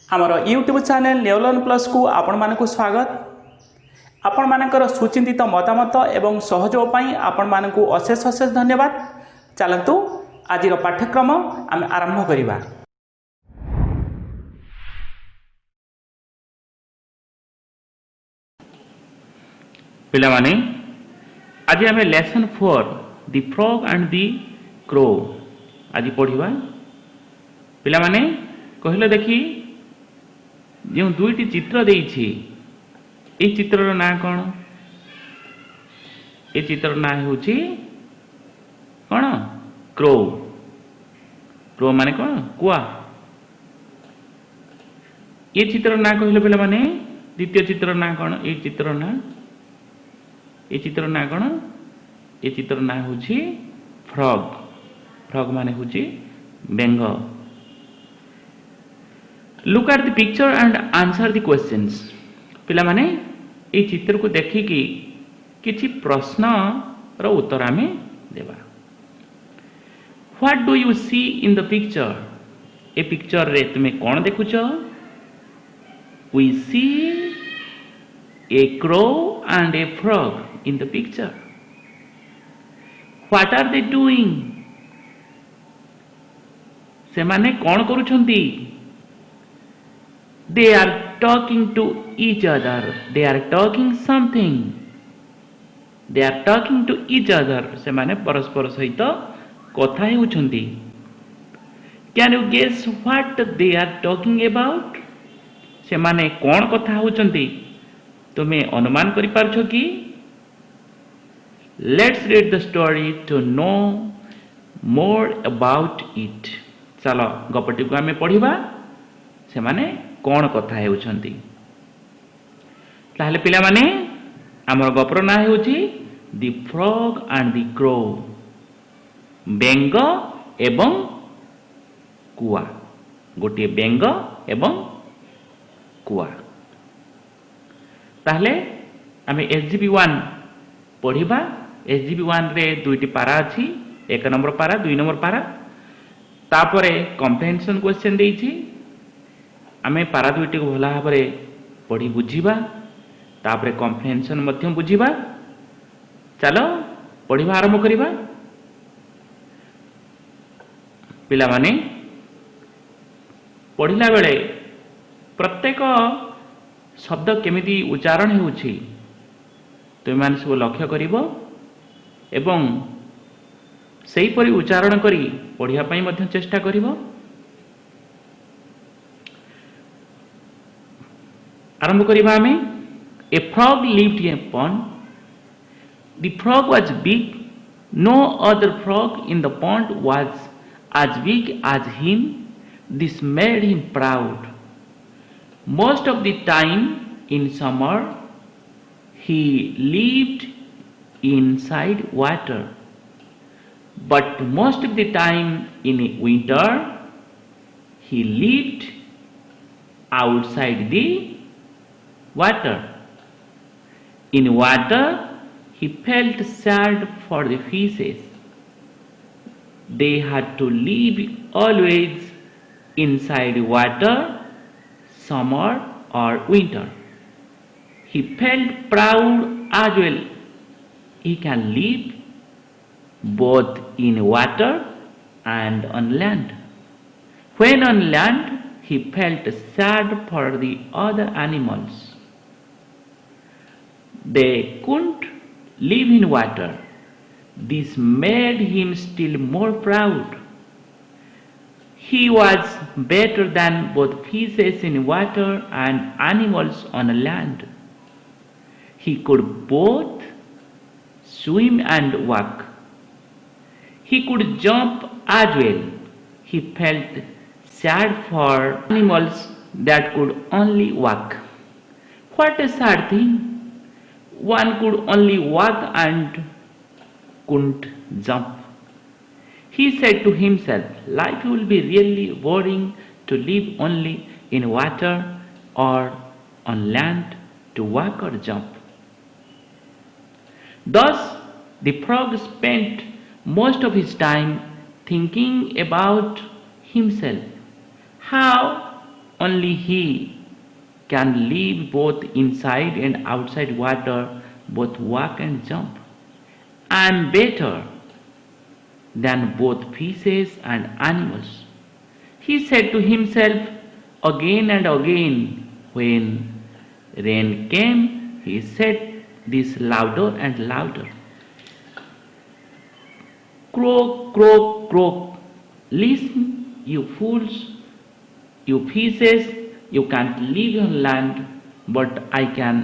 आमर YouTube channel नेवलन plus को आपण मानक स्वागत। आपण मानकर सुचिंतित मतामत एवं सहयोग पाई आपण मानक अशेष अशेष धन्यवाद। चलतु आज पाठ्यक्रम आम आरंभ करिबा। पिला माने आज आम lesson 4 the frog and the crow आज पढ़िबा। पिला माने कहले देखी जो दुईटी चित्र देइछि ए चित्रर ना कौन? ए चित्र ना होछि कौन? क्रो। क्रो माने कौन? कुआ। ये चित्र ना कहले पिला माने द्वितीय चित्र ना कौन? ए चित्र ना कौन? ए चित्र ना होछि फ्रॉग। फ्रॉग माने होछि बेंग। Look at the picture and answer the questions. पिला माने ए चित्र को देखिकी किछि प्रश्न रो उत्तर आमे देबा। What do you see in the picture? ए पिक्चर रे तुमे कोन देखुछो? We see a crow and a frog in the picture. What are they doing? से माने कोन करूछंती? They are talking to each other. They are talking something. They are talking to each other. से माने परस्पर सहित कथा हेउछंती। Can you guess what they are talking about? से माने कोन कथा हेउछंती तुमे अनुमान करि पारछो कि? Let's read the story to know more about it. चलो गपटी को आमे पढ़िबा। से माने कौन कथा हेउछंती? ताहले पिला माने हमर गपर ना हेउची the frog and the crow. बेंग एवं कुआ। गोटे बेंग एवं कुआ। ताहले आमे एसजीबी 1 पढ़िबा। एसजीबी 1 रे दुईटी पारा अछि। 1 नंबर पारा 2 नंबर पारा। तापरे कम्प्रेहेंशन क्वेश्चन देइछि। आमे पारा दुईटी को भला भाबरे पढ़ी बुझीबा। तापरे कम्प्रेहेंशन मध्यम बुझीबा। चलो पढ़िबा आरंभ करिबा। पिला माने पढ़िला बेले प्रत्येक शब्द केमिति उच्चारण हेउछि तुम माने सब लक्ष्य करिवो एवं सेही परि उच्चारण करी पढ़िया पई मध्य चेष्टा करिवो। आरंभ करिबा आमे। A frog lived in a pond. The frog was big. No other frog in the pond was as big as him. This made him proud. Most of the time in summer he lived inside water, but most of the time in winter he lived outside the water. In water he felt sad for the fishes. They had to live always inside water, summer or winter. He felt proud as well. He can live both in water and on land. When on land he felt sad for the other animals. They couldn't live in water. This made him still more proud. He was better than both fishes in water and animals on land. He could both swim and walk. He could jump as well. He felt sad for animals that could only walk. What a sad thing! One could only walk and couldn't jump. He said to himself, life will be really boring to live only in water or on land to walk or jump. Thus, the frog spent most of his time thinking about himself, how only he can live both inside and outside water, both walk and jump. I am better than both fishes and animals. He said to himself again and again. When rain came, he said this louder and louder. Croak, croak, croak. Listen, you fools, you fishes, you can't live on land, but I can.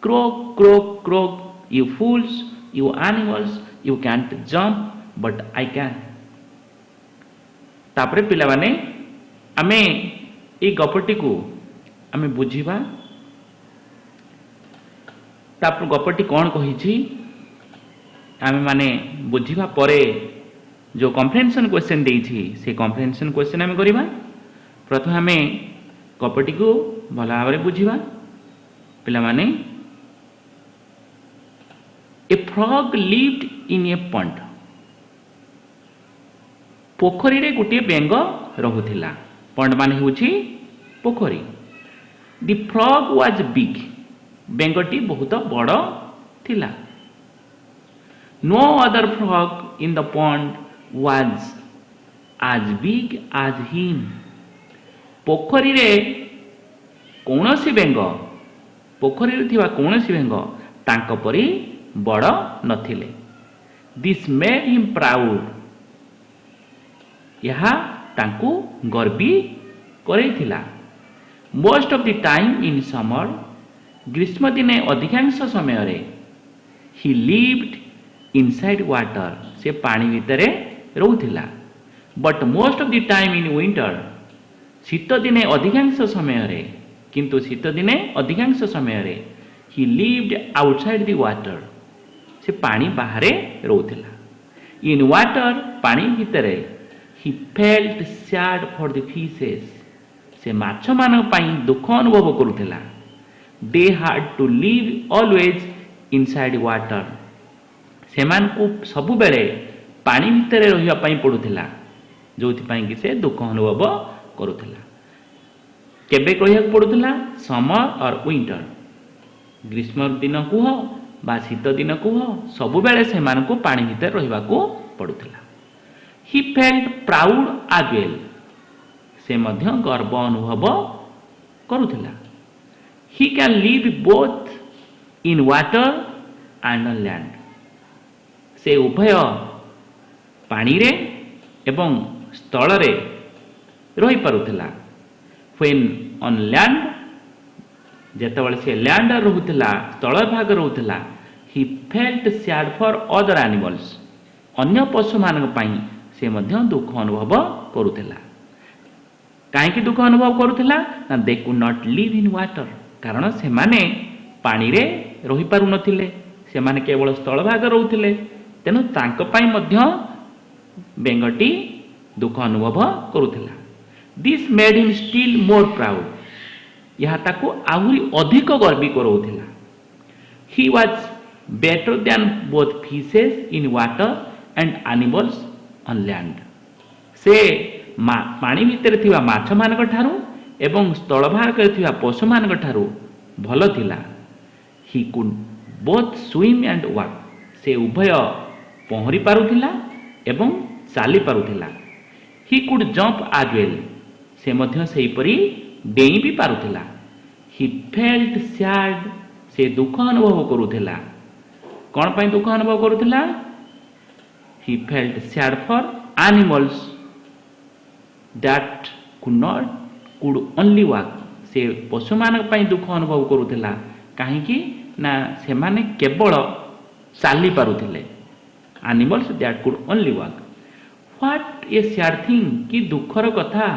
Croak, croak, croak. You fools, you animals, you can't jump, but I can. तापरे पिलामाने आमे ए गपटी को आमे बुझिबा। तापर गपटी कौन कही आमे माने बुझिबा परे जो कम्प्रेहेंशन क्वेश्चन देइछि से कम्प्रेहेंशन क्वेश्चन आमे करिबा। प्रथम आमे गपटी को भल भाव बुझिबा। पिला माने a frog lived in a pond. पोखरी रे गोटे बेंग रहुथिला। पॉन्ड माने होछि पोखरी। The frog was big. बेंगटी बहुत बड़ थिला। No other frog in the pond was as big as him. पोखरी रे कौनसी बेंग पोखरी रे थिबा कौनसी बेंग तांक परी बड़ नथिले। This made him proud. यह तांकु गर्वी करैथिला। Most of the time in summer. ग्रीष्म दिने अधिकांश समय रे ही लिव्ड इनसाइड वाटर। से पानी भितरे रहउथिला। But most of the time in winter. शीत दिने अधिकांश समय रे किंतु शीत दिने अधिकांश समय रे he lived outside the water. से पानी बाहरे रहउथिला। इन वाटर पानी भितरे he felt sad for the fishes. से माछ मान पई दुख अनुभव करुथिला। They had to live always inside water. सेमान को सबु बेले पानी भितरे रहिबा पई पडुथिला। जोथि पई कि से दुख अनुभव करुथिला। केबे कहिया पडुथिला? समर और विंटर। ग्रीष्म दिन कुह बा शीत दिन कुह सबु बेले सेमान को पानी भितर रहिबा को पडुथिला। He felt proud as well. से मध्य गर्व अनुभव करुथिला। He can live both in water and on land. से उभय पानी रे एवं स्थल रे रही पारुथिला। व्हेन ऑन लैंड जेतेबेले से लैंड रहउथिला स्थल भाग रहउथिला he felt sad for other animals. अन्य पशु मान पई से मध्य दुख अनुभव करुथिला। काहेकि दुख अनुभव करुथिला ना दे could not live in water. कारण से माने पानी रे रही पारु नथिले। से माने केवल स्थल भाग रहउथिले। तेनु तांक पई मध्य बेंगटी दुख अनुभव करुथिला। This made him still more proud. यह ताको आहुरी अधिक गर्वी करउथिला। He was better than both fishes in water and animals on land. से पानी भितर थिबा माछ मानक ठारू एवं स्थल भाग थिबा पशु मानक ठारू भल थिला। He could both swim and walk. से उभय पहरी पारुथिला एवं चाली पारुथिला। He could jump as well. से मध्य सेही परी डेई भी पारुथिला। ही फेल्ट सैड। से दुख अनुभव करुथिला। कौन पई दुख अनुभव करुथिला? He felt sad for animals that could only walk. से पशु मान पई दुख अनुभव करुथिला। काहेकि ना से माने केवल चाली पारुथिले। Animals that could only walk. What a sad thing. कि दुखर कथा।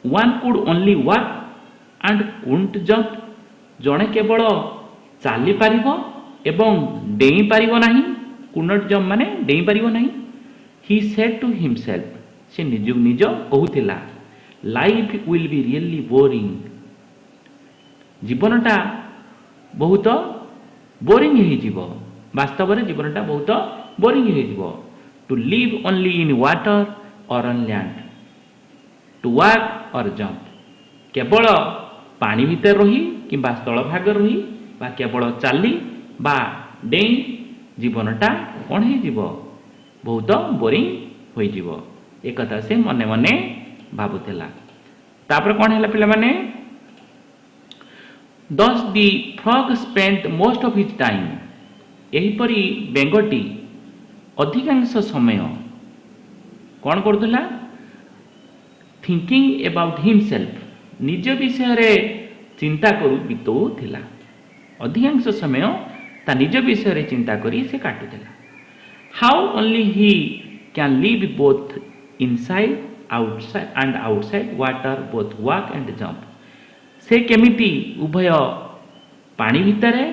One could only walk and couldn't jump. जणे केवल चाली पारिबो एवं डेई पारिबो नाही। कुडंट जंप माने डेई पारिबो नाही। He said to himself. से निज निज कहूथिला life will be really boring. जीवनटा बहुत बोरिंग हो जीवो। वास्तव में जीवनटा बहुत बोरिंग हो जीवो। To live only in water और ऑन लैंड। टू वॉक और जंप केवल पानी भीतर रही किंबा स्थलभाग रही बा केवल चाली बा डेई जीवनटा कौन हो बहुत बोरिंग हो एक कथा से मने मने भावुला तापर कौन है पिला माने Thus the frog spent most of his time एहीपरी बेंगटी अधिकांश समय कौन करुला थिंकिंग अबाउट हिमसेल्फ निज विषय रे चिंता करू बितौला अधिकांश समय ता निज विषय रे चिंता करी से काटुला how only he can live both inside outside and outside water both walk and jump से केमिति उभय पानी भितरे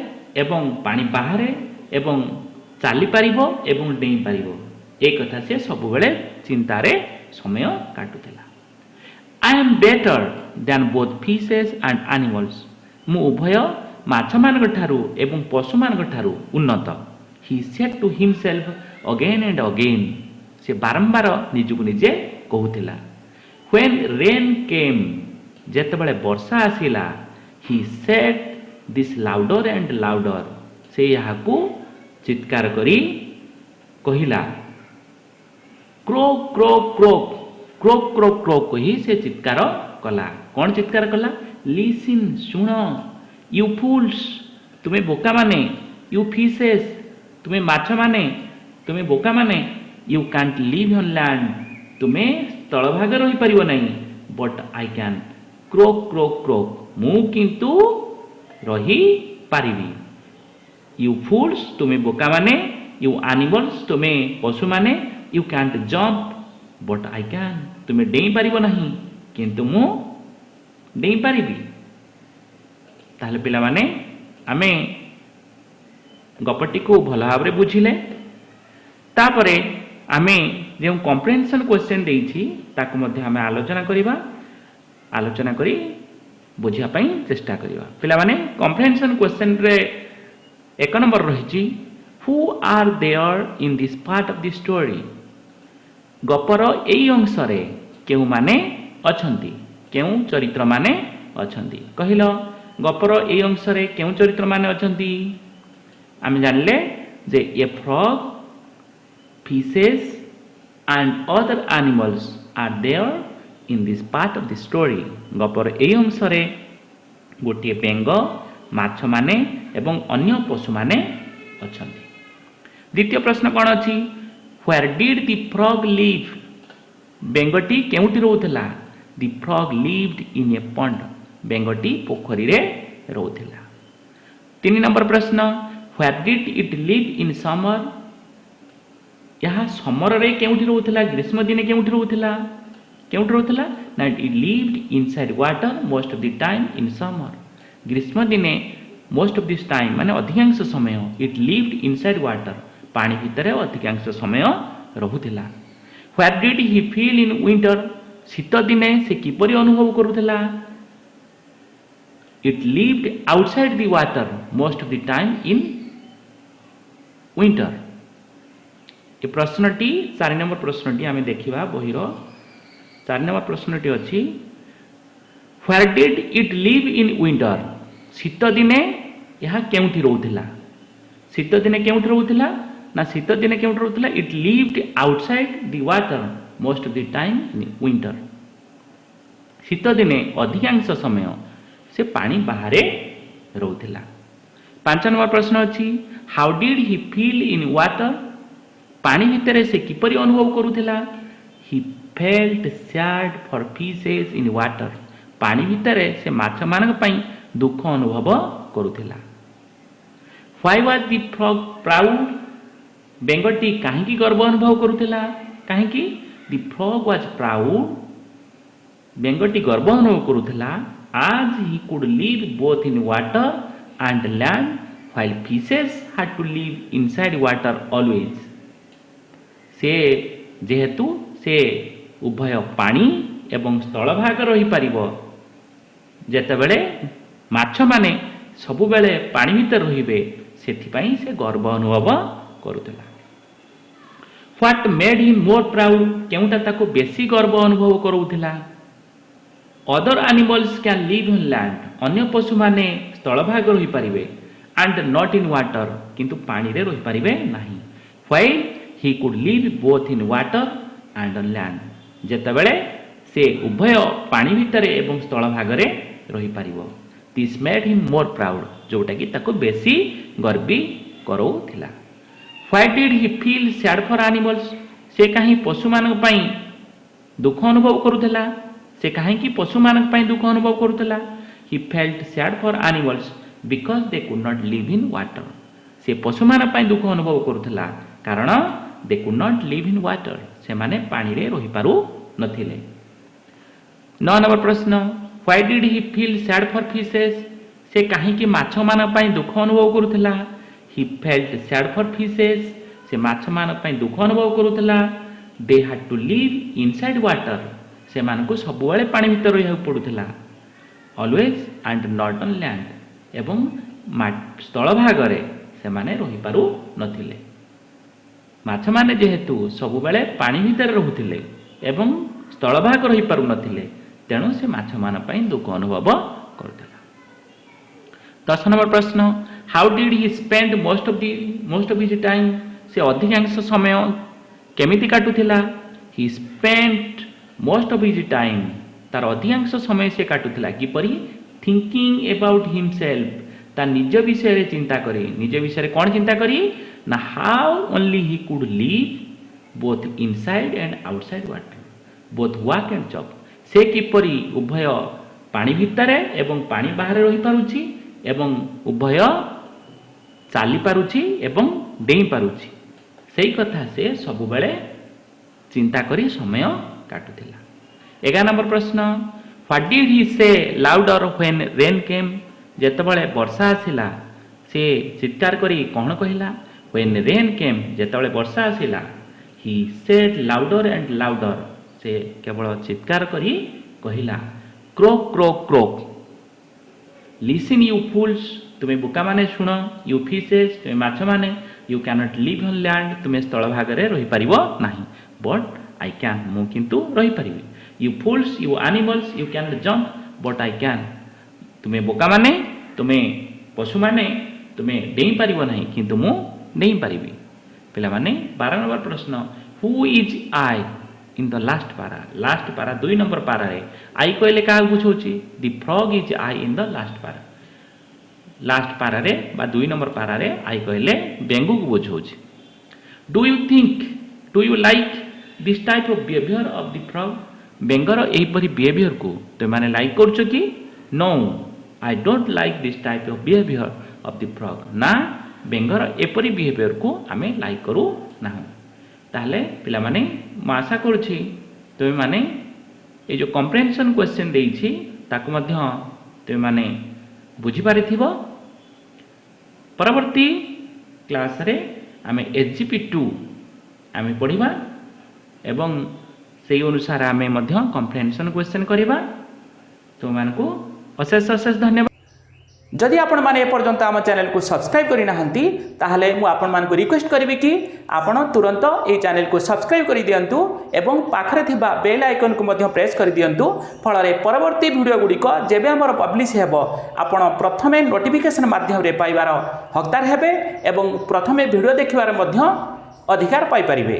एवं पानी बाहरे एवं चाली पारिबो एवं डेई पारिबो एक कथा से सब बेले चिंतारे समय काटुला I am better than both fishes and animals मु उभय माछ मानक ठारू एवं पशु मानक ठारू उन्नत he said to himself again and again से बारंबार निजको निजे कहूला व्हेन रेन केम जेतेबेले वर्षा आसिला he said this louder and louder से याकू चित्कार करी कहिला croak croak croak croak croak croak कही से चित्कार कला कौन चित्कार कला लिसन शुण यू फूल्स तुम्हें बोका माने यू फिशेस तुम्हें माछ माने तुम्हें बोका माने you can't live on land तुम्हें स्थलभाग रही परिबो नहीं but I can crook croak crook मु किंतु रही पारिबी यू फूल्स तुम्हें बोका माने यू एनिमल्स तुम्हें पशु माने you can't jump but I can तुम्हें डेई पारिबो नहीं किंतु मु डेई पारिबी ताहले पिला माने आमे गपटी को भल भाव रे बुझिले तापरे आमे जो कॉम्प्रिहेंशन क्वेश्चन देइछि ताको मध्ये आमे आलोचना करी बुझिया पई चेष्टा करिवा पिला माने कॉम्प्रिहेंशन क्वेश्चन रे एक नंबर रहिछि who are there in this part of the story गपर एई अंश रे केउ माने अछंती केउ चरित्र माने अछंती कहिलो गपर एई अंश रे केउ चरित्र माने अछंती आमे जानले जे a frog fishes and other animals are there in this part of the story गपर एई अंश रे गोटे बेंग माछ माने एवं अन्य पशु माने अछंती द्वितीय प्रश्न कौन अच्छी where did the frog live बेंगटी केउटी रोथला the frog lived in a pond बेंगटी पोखरी रे रोथला 3 नंबर प्रश्न where did it live in summer यहाँ समर रे केउटी रोथला ग्रीष्म दिने केउटी रोथला ना it lived inside water most of the time in summer ग्रीष्म दिने मोस्ट ऑफ दिस टाइम माने अधिकांश समय इट लिव्ड इनसाइड वाटर पानी भितर अधिकांश समय रहुथिला where did he feel in winter शीत दिने से किपरि अनुभव करुथिला it lived outside the water most of the time in winter ये प्रश्नटी 4 नंबर प्रश्नटी आमे देखिबा बहिर 4 नंबर प्रश्नटी अछि where did it live in winter शीत दिने यहाँ केउठी रोथिला शीत दिने केउठी रोथिला ना शीत दिने केउठी रोथिला it lived outside the water most of the time in winter शीत दिने अधिकांश समय से पानी बाहरे रोथिला 5 नंबर प्रश्न अछि how did he feel in water पानी भितर से किपरि अनुभव करुथिला he felt sad for fishes in water पानी भितर से माछ मानक पई दुख अनुभव करुथिला why was the frog proud बेंगटी काहेकि गर्व अनुभव करुथिला काहेकि द फ्रॉग वाज प्राउड बेंगटी गर्व अनुभव करुथिला as he could live both in water and land while fishes had to live inside water always से जेहेतु से उभय पानी एवं स्थलभाग रही पारिबो जेतेबेले माछ माने सबु बेले पानी भीतर रहिबे सेथिपाई से गर्व अनुभव करुथिला what made him more proud केउटा ताको बेसी गर्व अनुभव करुथिला other animals can live in land अन्य पशु माने स्थलभाग रही पारिबे एंड नॉट इन वाटर किंतु पानी रे रही पारिबे नाही while he could live both in water and on land जेतेबेले से उभय पानी भितर एवं स्थलभाग रे रही पारिबो this made him more proud जोटा कि ताको बेसी गर्वी करौथिला why did he feel sad for animals से कहीं पशु मानक पई दुख अनुभव करुथिला से कहीं कि पशु मानक पई दुख अनुभव करुथिला he felt sad for animals because they could not live in water से पशु मानक पई दुख अनुभव करुथिला कारण they could not live in water से माने पानी रे रही पारु नथिले 9 नंबर प्रश्न why did he feel sad for fishes से कहीं कि माछ मान पई दुख अनुभव करुथिला he felt sad for fishes से माछ मान पई दुख अनुभव करुथिला they had to live inside water से मान को सब बेले पानी भीतर रहिया पड़ुथिला always and not on land एवं स्थल भाग रे से माने रही पारु नथिले माछ माने जेहेतु सब बेले पानी भीतर रहुथिले एवं स्थल भाग रही पारु नथिले तेणु से माछ मान पई दुख अनुभव करथिला 10 नंबर प्रश्न how did he spend most of his time से अधिकांश समय केमिति काटुथिला he spent most of his time तार अधिकांश समय से काटुथिला किपरि थिंकिंग अबाउट हिमसेल्फ ता निज विषय रे चिंता करी निज विषय रे कोन चिंता करी ना how only he could live both inside and outside water both work and job से किपरि उभय पानी भितर एवं पानी बाहर रही पारुछि एवं उभय चाली पारुछि एवं डेई पारुछि सेही कथा से सब बेले चिंता करी समय काटुथिला 11 नंबर प्रश्न what did he say louder when rain came जेतेबेले वर्षा आसिला से चित्कार करी कोन कहिला व्हेन रेन केम जेतेबेले वर्षा आसिला he said louder and louder से केवल चित्कार करी कहिला croak croak croak listen you fools तुम्हें बोका माने शुण यू फिशेस तुम्हें माछ माने you can not live on land तुम्हें स्थल भाग रे रही पारिबो नाही बट आई कैन मु किंतु रही पारिबी you fools you animals you can not jump but I can तुम्हें बोका माने तुम्हें पशु माने तुम्हें डेई पारिबो नाही किंतु मु डेई पारिबी पिला माने 12 नंबर प्रश्न who is I in the last para 2 number para रे आई कहले का बुझौची the frog is I in the last para रे बा 2 नंबर पारा रे आई कहले बेंगु को बुझौची do you like this type of behaviour of the frog बेंगर एही परी बिहेवियर को तो माने लाइक करछो कि no I don't like this type of behaviour of the frog ना बेंगर एपरी बिहेवियर को आमे लाइक करू ना ताहले पिला माने म आशा करूछि तुम माने ये जो कम्प्रेहेंशन क्वेश्चन देइछि ताकु मध्य तुम माने बुझी पारिथिबो परवर्ती क्लास रे आमे एचजीपी2 आमे पढिबा एवं सेही अनुसार आमे मध्य कम्प्रेहेंशन क्वेश्चन करिबा तुम मानकु अशेष धन्यवाद जदि आपण माने एपर्यंत आम चैनल को सब्सक्राइब करि नाहंती ताहले मु आपण मान को रिक्वेस्ट करबी कि आपण तुरंत ए चैनल को सब्सक्राइब करि दियंतु एवं पाखरे थिबा बेल आइकन को मध्य प्रेस करि दियंतु फल रे परवर्ती वीडियो गुडिक जेबे हमर पब्लिश हेबो आपण प्रथमे नोटिफिकेशन माध्यम रे पाइबार हकदार हेबे एवं प्रथमे वीडियो देखिबार मध्य अधिकार पाई परिबे।